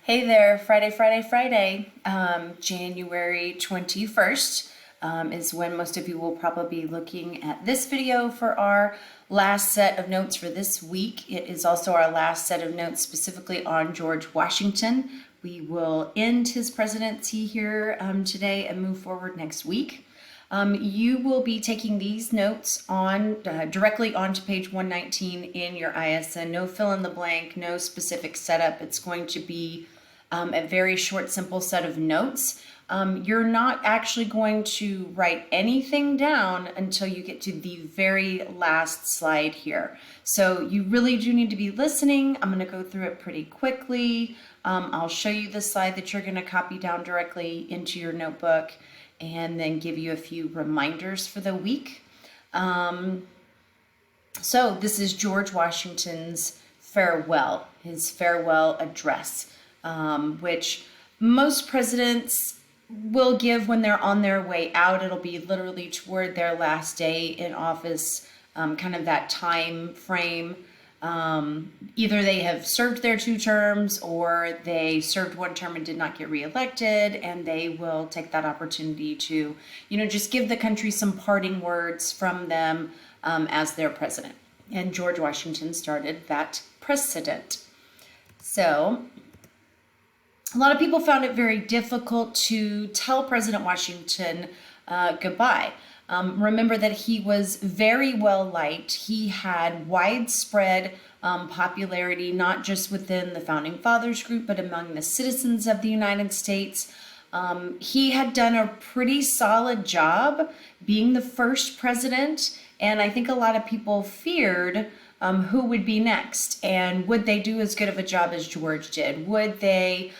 Hey there, Friday. January 21st is when most of you will probably be looking at this video for our last set of notes for this week. It is also our last set of notes specifically on George Washington. We will end his presidency here today and move forward next week. You will be taking these notes on directly onto page 119 in your ISN. No fill in the blank, no specific setup. It's going to be a very short, simple set of notes. You're not actually going to write anything down until you get to the very last slide here. So you really do need to be listening. I'm going to go through it pretty quickly. I'll show you the slide that you're going to copy down directly into your notebook, and then give you a few reminders for the week. So this is George Washington's farewell, his farewell address, which most presidents will give when they're on their way out. It'll be literally toward their last day in office, kind of that time frame. Either they have served their 2 terms or they served 1 term and did not get reelected, and they will take that opportunity to, just give the country some parting words from them as their president. And George Washington started that precedent. So a lot of people found it very difficult to tell President Washington goodbye. Remember that he was very well liked. He had widespread popularity, not just within the Founding Fathers group, but among the citizens of the United States. He had done a pretty solid job being the first president, and I think a lot of people feared who would be next, and would they do as good of a job as George did? Would they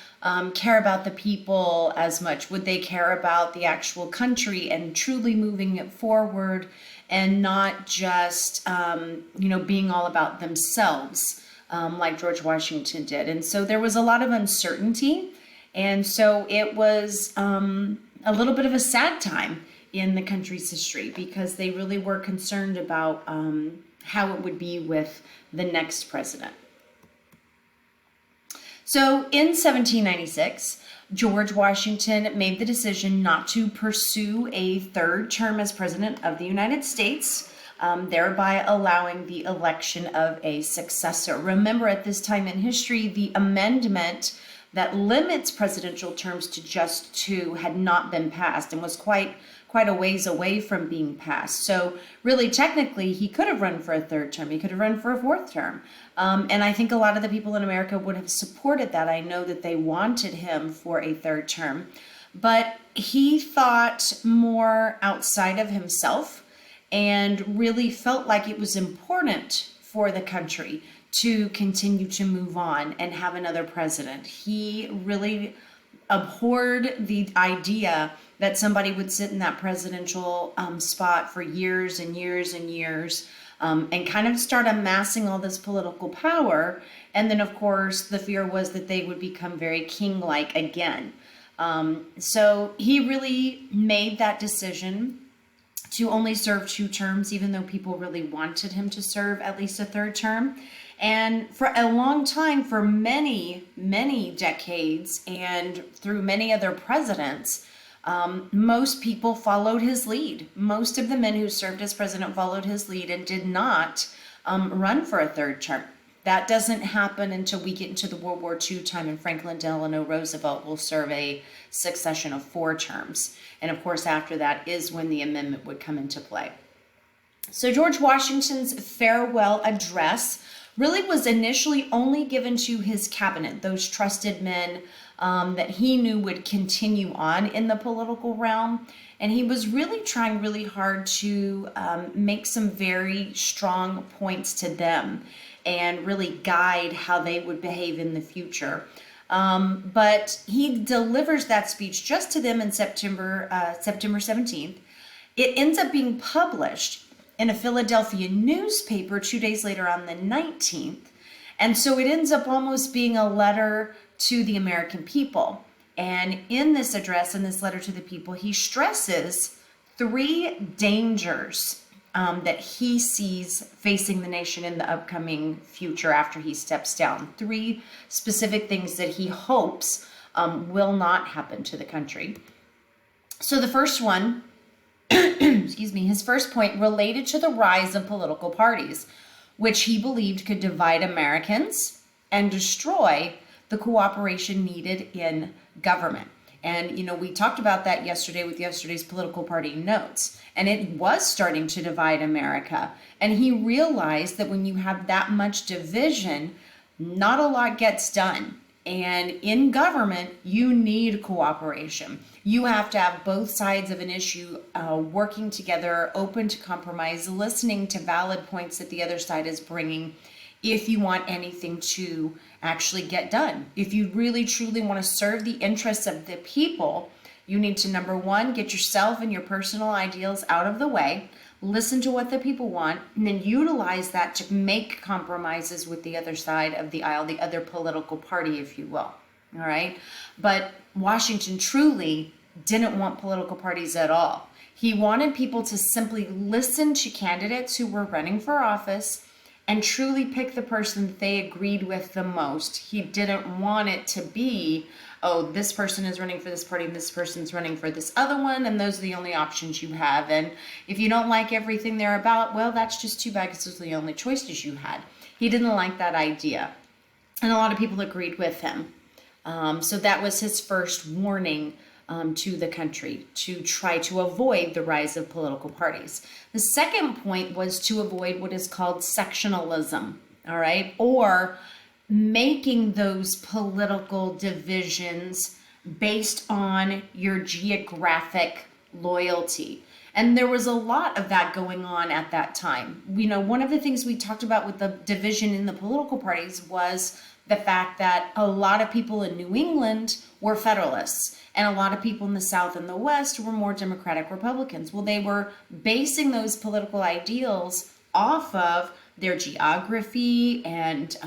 care about the people as much? Would they care about the actual country and truly moving it forward, and not just, being all about themselves like George Washington did? And so there was a lot of uncertainty. And so it was a little bit of a sad time in the country's history, because they really were concerned about how it would be with the next president. So in 1796, George Washington made the decision not to pursue a 3rd term as president of the United States, thereby allowing the election of a successor. Remember, at this time in history, the amendment that limits presidential terms to just 2 had not been passed and was quite a ways away from being passed. So really, technically, he could have run for a 3rd term. He could have run for a 4th term. And I think a lot of the people in America would have supported that. I know that they wanted him for a 3rd term. But he thought more outside of himself and really felt like it was important for the country to continue to move on and have another president. He really abhorred the idea that somebody would sit in that presidential spot for years and years and years, and kind of start amassing all this political power. And then, of course, the fear was that they would become very king-like again. So he really made that decision to only serve 2 terms, even though people really wanted him to serve at least a 3rd term. And for a long time, for many, many decades, and through many other presidents, most people followed his lead. Most of the men who served as president followed his lead and did not run for a 3rd term. That doesn't happen until we get into the World War II time, and Franklin Delano Roosevelt will serve a succession of 4 terms. And of course, after that is when the amendment would come into play. So George Washington's farewell address really was initially only given to his cabinet, those trusted men that he knew would continue on in the political realm. And he was really trying really hard to make some very strong points to them and really guide how they would behave in the future. But he delivers that speech just to them in September 17th. It ends up being published in a Philadelphia newspaper 2 days later on the 19th. And so it ends up almost being a letter to the American people. And in this address, in this letter to the people, he stresses 3 dangers that he sees facing the nation in the upcoming future after he steps down. 3 specific things that he hopes will not happen to the country. So the first one, excuse me, his first point related to the rise of political parties, which he believed could divide Americans and destroy the cooperation needed in government. And, we talked about that yesterday with yesterday's political party notes, and it was starting to divide America. And he realized that when you have that much division, not a lot gets done. And in government, you need cooperation. You have to have both sides of an issue working together, open to compromise, listening to valid points that the other side is bringing if you want anything to actually get done. If you really truly want to serve the interests of the people, you need to, number one, get yourself and your personal ideals out of the way, listen to what the people want, and then utilize that to make compromises with the other side of the aisle, the other political party, if you will. All right. But Washington truly didn't want political parties at all. He wanted people to simply listen to candidates who were running for office and truly pick the person that they agreed with the most. He didn't want it to be, oh, this person is running for this party and this person's running for this other one, and those are the only options you have. And if you don't like everything they're about, well, that's just too bad because those are the only choices you had. He didn't like that idea. And a lot of people agreed with him. So that was his first warning to the country, to try to avoid the rise of political parties. The second point was to avoid what is called sectionalism, all right, or making those political divisions based on your geographic loyalty. And there was a lot of that going on at that time. One of the things we talked about with the division in the political parties was the fact that a lot of people in New England were Federalists, and a lot of people in the South and the West were more Democratic Republicans. Well, they were basing those political ideals off of their geography and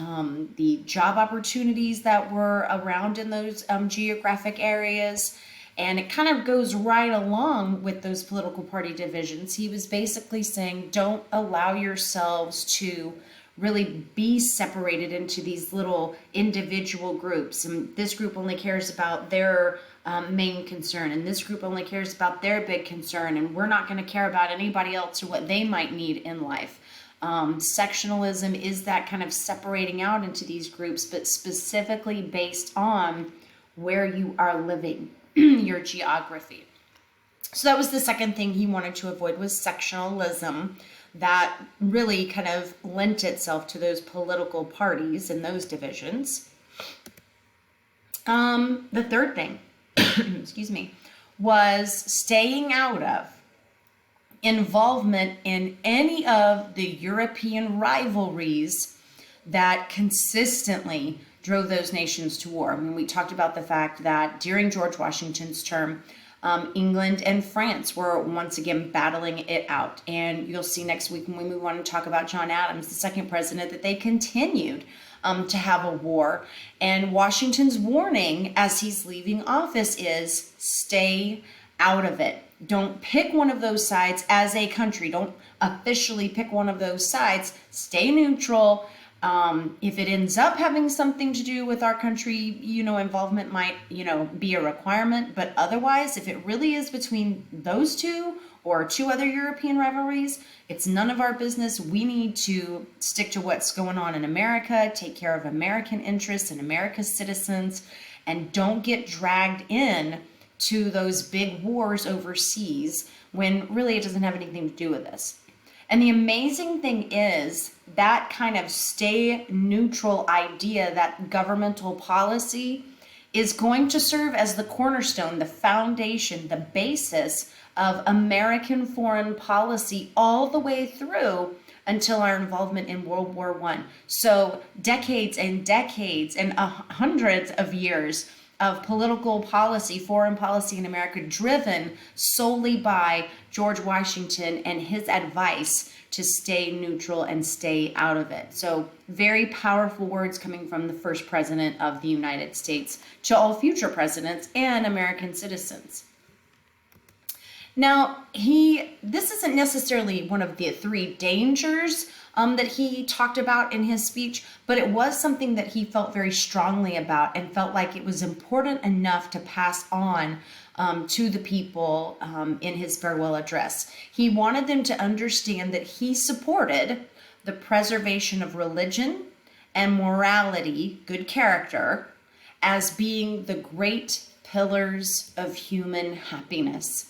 the job opportunities that were around in those geographic areas. And it kind of goes right along with those political party divisions. He was basically saying, don't allow yourselves to really be separated into these little individual groups. And this group only cares about their main concern, and this group only cares about their big concern, and we're not going to care about anybody else or what they might need in life. Sectionalism is that kind of separating out into these groups, but specifically based on where you are living, your geography. So that was the second thing he wanted to avoid, was sectionalism, that really kind of lent itself to those political parties and those divisions. The third thing, excuse me, was staying out of involvement in any of the European rivalries that consistently drove those nations to war. I mean, we talked about the fact that during George Washington's term, England and France were once again battling it out. And you'll see next week when we move on and talk about John Adams, the second president, that they continued to have a war. And Washington's warning as he's leaving office is stay out of it. Don't pick one of those sides as a country. Don't officially pick one of those sides. Stay neutral. If it ends up having something to do with our country, involvement might, be a requirement. But otherwise, if it really is between those two or two other European rivalries, it's none of our business. We need to stick to what's going on in America, take care of American interests and America's citizens, and don't get dragged in to those big wars overseas when really it doesn't have anything to do with this. And the amazing thing is that kind of stay neutral idea, that governmental policy, is going to serve as the cornerstone, the foundation, the basis of American foreign policy all the way through until our involvement in World War I. So decades and decades and hundreds of years of political policy, foreign policy in America, driven solely by George Washington and his advice to stay neutral and stay out of it. So very powerful words coming from the first president of the United States to all future presidents and American citizens. Now, this isn't necessarily one of the three dangers that he talked about in his speech, but it was something that he felt very strongly about and felt like it was important enough to pass on to the people in his farewell address. He wanted them to understand that he supported the preservation of religion and morality, good character, as being the great pillars of human happiness.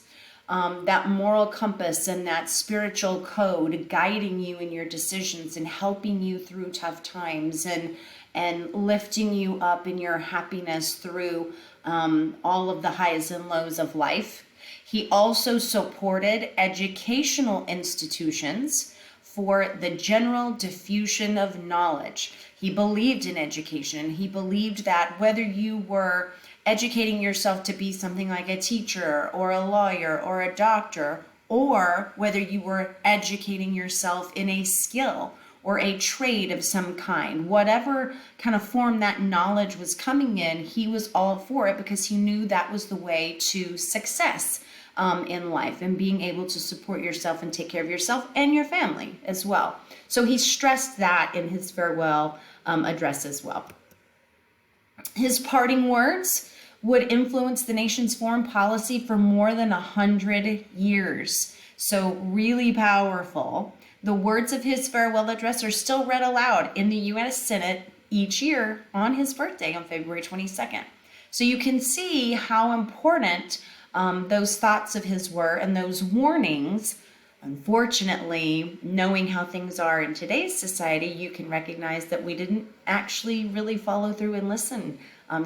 That moral compass and that spiritual code guiding you in your decisions and helping you through tough times and lifting you up in your happiness through all of the highs and lows of life. He also supported educational institutions for the general diffusion of knowledge. He believed in education. He believed that whether you were educating yourself to be something like a teacher or a lawyer or a doctor, or whether you were educating yourself in a skill or a trade of some kind, whatever kind of form that knowledge was coming in, he was all for it because he knew that was the way to success in life and being able to support yourself and take care of yourself and your family as well. So he stressed that in his farewell address as well. His parting words would influence the nation's foreign policy for more than 100 years. So really powerful. The words of his farewell address are still read aloud in the U.S. Senate each year on his birthday on February 22nd. So you can see how important those thoughts of his were and those warnings. Unfortunately, knowing how things are in today's society, you can recognize that we didn't actually really follow through and listen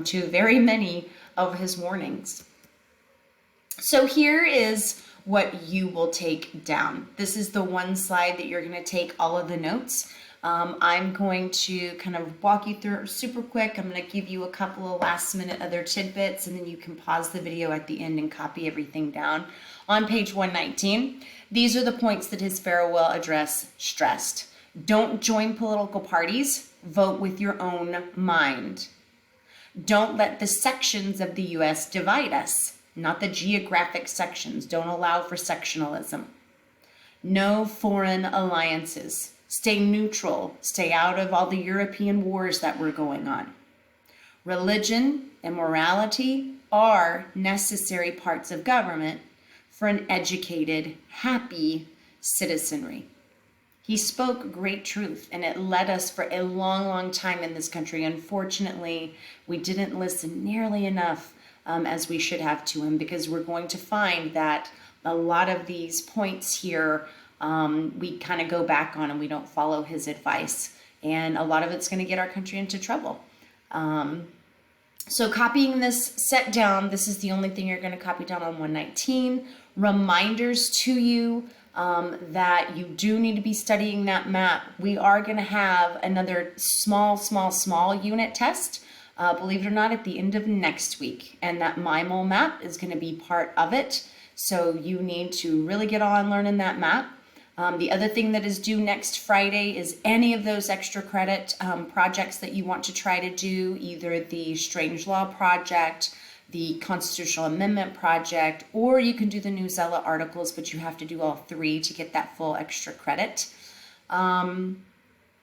to very many of his warnings. So here is what you will take down. This is the one slide that you're going to take all of the notes. I'm going to kind of walk you through it super quick. I'm going to give you a couple of last minute other tidbits, and then you can pause the video at the end and copy everything down. On page 119, these are the points that his farewell address stressed. Don't join political parties. Vote with your own mind. Don't let the sections of the U.S. divide us, not the geographic sections. Don't allow for sectionalism. No foreign alliances. Stay neutral. Stay out of all the European wars that were going on. Religion and morality are necessary parts of government for an educated, happy citizenry. He spoke great truth, and it led us for a long, long time in this country. Unfortunately, we didn't listen nearly enough as we should have to him, because we're going to find that a lot of these points here we kind of go back on and we don't follow his advice. And a lot of it's going to get our country into trouble. So copying this set down, this is the only thing you're going to copy down on 119. Reminders to you that you do need to be studying that map. We are going to have another small unit test, believe it or not, at the end of next week. And that MIMAL map is going to be part of it. So you need to really get on learning that map. The other thing that is due next Friday is any of those extra credit projects that you want to try to do, either the Strange Law Project, the Constitutional Amendment Project, or you can do the New Zella articles, but you have to do all three to get that full extra credit.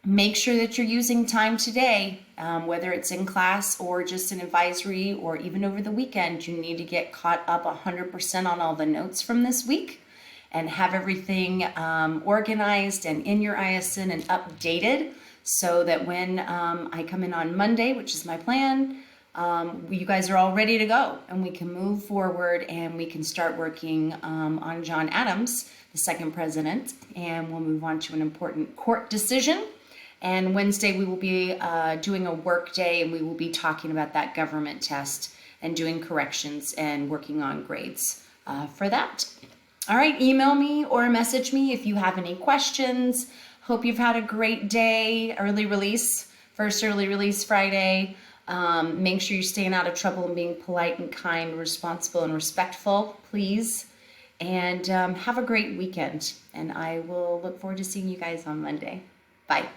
Make sure that you're using time today, whether it's in class or just an advisory or even over the weekend. You need to get caught up 100% on all the notes from this week and have everything organized and in your ISN and updated, so that when I come in on Monday, which is my plan, you guys are all ready to go and we can move forward and we can start working on John Adams, the second president, and we'll move on to an important court decision. And Wednesday we will be doing a work day, and we will be talking about that government test and doing corrections and working on grades for that. All right, email me or message me if you have any questions. Hope you've had a great day. Early release, first early release Friday. Make sure you're staying out of trouble and being polite and kind, responsible and respectful, please. And have a great weekend. And I will look forward to seeing you guys on Monday. Bye.